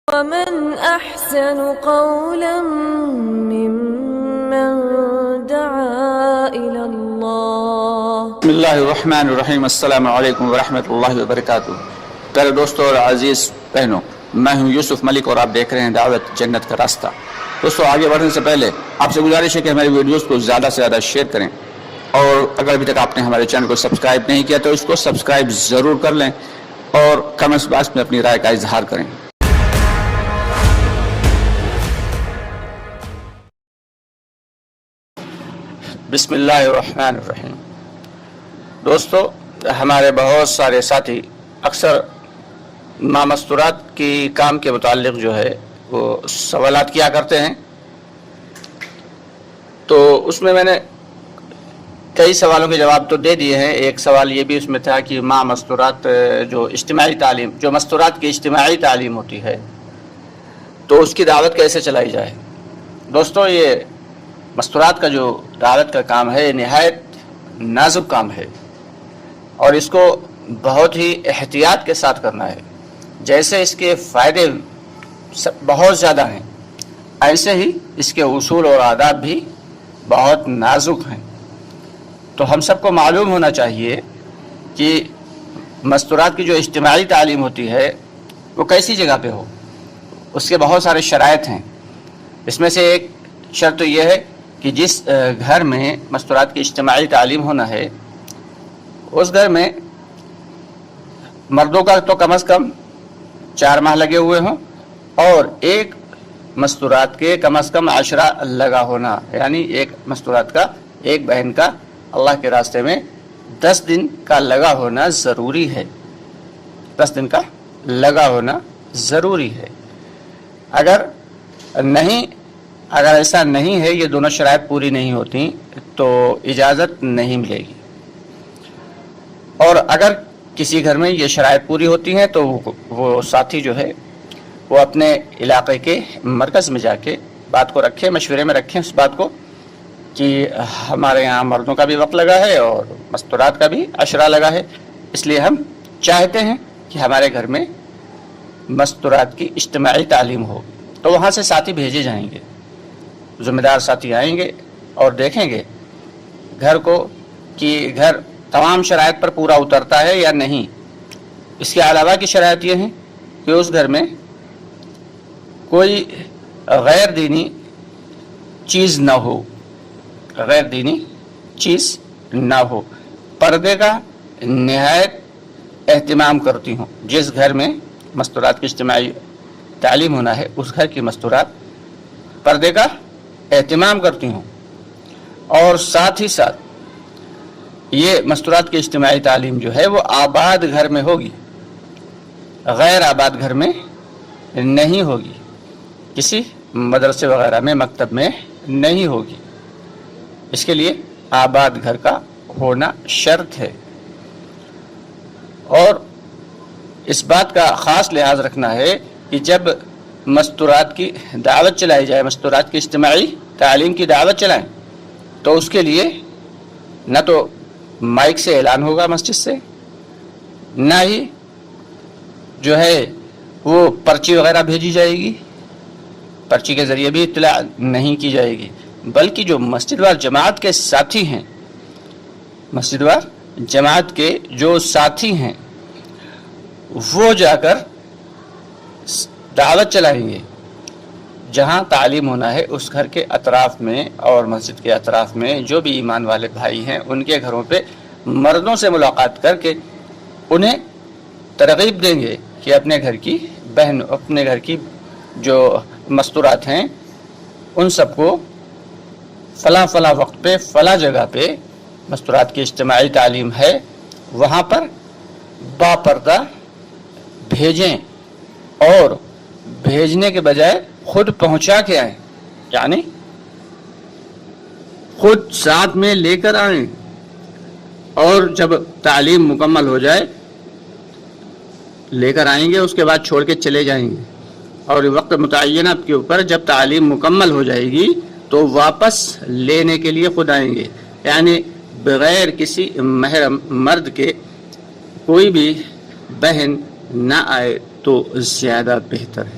ومن أحسن قولا ممن دعا إلى الله. بسم اللہ الرحمن الرحیم. السلام علیکم ورحمۃ اللہ وبرکاتہ. پیارے دوستوں اور عزیز بہنوں، میں ہوں یوسف ملک اور آپ دیکھ رہے ہیں دعوت جنت کا راستہ. دوستوں، آگے بڑھنے سے پہلے آپ سے گزارش ہے کہ ہماری ویڈیوز کو زیادہ سے زیادہ شیئر کریں، اور اگر ابھی تک آپ نے ہمارے چینل کو سبسکرائب نہیں کیا تو اس کو سبسکرائب ضرور کر لیں اور کمنٹس باکس میں اپنی رائے کا اظہار کریں. بسم اللہ الرحمن الرحیم. دوستو، ہمارے بہت سارے ساتھی اکثر مامستورات کی کام کے متعلق جو ہے وہ سوالات کیا کرتے ہیں، تو اس میں نے کئی سوالوں کے جواب تو دے دیے ہیں. ایک سوال یہ بھی اس میں تھا کہ مامستورات جو اجتماعی تعلیم، جو مستورات کی اجتماعی تعلیم ہوتی ہے، تو اس کی دعوت کیسے چلائی جائے. دوستو، یہ مستورات کا جو دعوت کا کام ہے نہایت نازک کام ہے، اور اس کو بہت ہی احتیاط کے ساتھ کرنا ہے. جیسے اس کے فائدے بہت زیادہ ہیں، ایسے ہی اس کے اصول اور آداب بھی بہت نازک ہیں. تو ہم سب کو معلوم ہونا چاہیے کہ مستورات کی جو اجتماعی تعلیم ہوتی ہے وہ کیسی جگہ پہ ہو. اس کے بہت سارے شرائط ہیں. اس میں سے ایک شرط یہ ہے کہ جس گھر میں مستورات کی اجتماعی تعلیم ہونا ہے، اس گھر میں مردوں کا تو کم از کم 4 ماہ لگے ہوئے ہوں، اور ایک مستورات کے کم از کم 10 لگا ہونا. یعنی ایک مستورات کا، ایک بہن کا اللہ کے راستے میں 10 دن کا لگا ہونا ضروری ہے. 10 دن کا لگا ہونا ضروری ہے. اگر ایسا نہیں ہے، یہ دونوں شرائط پوری نہیں ہوتی، تو اجازت نہیں ملے گی. اور اگر کسی گھر میں یہ شرائط پوری ہوتی ہیں تو وہ ساتھی جو ہے وہ اپنے علاقے کے مرکز میں جا کے بات کو رکھے، مشورے میں رکھیں اس بات کو کہ ہمارے یہاں مردوں کا بھی وقت لگا ہے اور مستورات کا بھی 10 لگا ہے، اس لیے ہم چاہتے ہیں کہ ہمارے گھر میں مستورات کی اجتماعی تعلیم ہو. تو وہاں سے ساتھی بھیجے جائیں گے، ذمہ دار ساتھی آئیں گے اور دیکھیں گے گھر کو کہ گھر تمام شرائط پر پورا اترتا ہے یا نہیں. اس کے علاوہ کی شرائط یہ ہیں کہ اس گھر میں کوئی غیر دینی چیز نہ ہو، غیر دینی چیز نہ ہو. پردے کا نہایت اہتمام کرتی ہوں. جس گھر میں مستورات کی اجتماعی تعلیم ہونا ہے، اس گھر کی مستورات پردے کا اہتمام کرتی ہوں. اور ساتھ ہی ساتھ یہ مستورات کی اجتماعی تعلیم جو ہے وہ آباد گھر میں ہوگی، غیر آباد گھر میں نہیں ہوگی، کسی مدرسے وغیرہ میں، مکتب میں نہیں ہوگی. اس کے لیے آباد گھر کا ہونا شرط ہے. اور اس بات کا خاص لحاظ رکھنا ہے کہ جب مستورات کی دعوت چلائی جائے، مستورات کی اجتماعی تعلیم کی دعوت چلائیں، تو اس کے لیے نہ تو مائک سے اعلان ہوگا مسجد سے، نہ ہی جو ہے وہ پرچی وغیرہ بھیجی جائے گی، پرچی کے ذریعے بھی اطلاع نہیں کی جائے گی، بلکہ جو مسجد وار جماعت کے ساتھی ہیں، مسجد وار جماعت کے جو ساتھی ہیں، وہ جا کر دعوت چلائیں گے. جہاں تعلیم ہونا ہے اس گھر کے اطراف میں اور مسجد کے اطراف میں جو بھی ایمان والے بھائی ہیں، ان کے گھروں پہ مردوں سے ملاقات کر کے انہیں ترغیب دیں گے کہ اپنے گھر کی بہن، اپنے گھر کی جو مستورات ہیں، ان سب کو فلاں فلاں وقت پہ فلاں جگہ پہ مستورات کی اجتماعی تعلیم ہے، وہاں پر باپردہ بھیجیں، اور بھیجنے کے بجائے خود پہنچا کے آئیں. یعنی خود ساتھ میں لے کر آئیں، اور جب تعلیم مکمل ہو جائے لے کر آئیں گے، اس کے بعد چھوڑ کے چلے جائیں گے. اور وقت متعینہ کے اوپر جب تعلیم مکمل ہو جائے گی تو واپس لینے کے لیے خود آئیں گے. یعنی بغیر کسی محرم مرد کے کوئی بھی بہن نہ آئے تو زیادہ بہتر ہے.